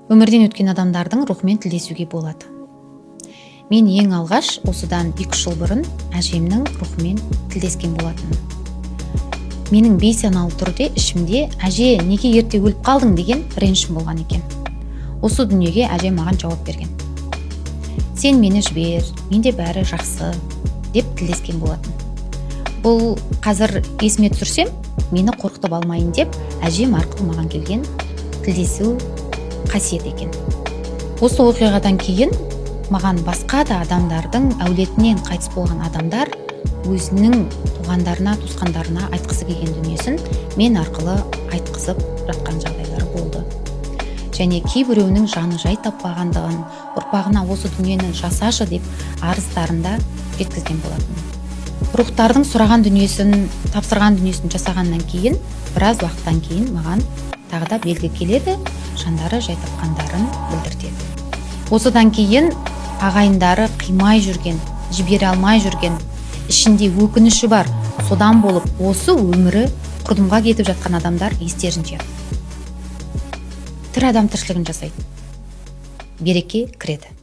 Өмірден өткен адамдардың рухымен тілдесуге болады. Мен ең алғаш осыдан 2 жыл бұрын әжемнің рухымен тілдескен болатынмын. Менің бейсаналы түрде ішімде әже неге ерте өліп қалдың деген ренішім болған екен. Осы дүниеге әжем маған жауап берген. Сен мені жібер, менде бәрі жақсы деп тілдескен болатын. Бұл қазір есіме түсірсем, мені қорқытып алмайын деп әжем арқылы маған келген тілдесу қасиет екен. Осы оқиғадан кейін маған басқа да адамдардың әулетінен қайтыс болған адамдар өзінің туғандарына, туысқандарына айтқысы келген дүниесін мен арқылы айтқызып жатқан жағдайлар болды. Және кейбіреуінің жаны жай таппағандығын, ұрпағына осы дүниені жасашы деп арыздарында жеткізген болатын. Рухтардың сұраған дүниесін, тапсырған дүниесін жасағаннан кейін, біраз уақыттан кейін маған тағы да белгі келеді, жандары жай тапқандарын білдіртеді. Осыдан кейін ағайындары қимай жүрген, жібере алмай жүрген, ішінде өкініші бар, содан болып осы өмірі құрдымға кетіп жатқан адамдар естерінше. Тірі адам тіршілігін жасайды. Береке кіреді.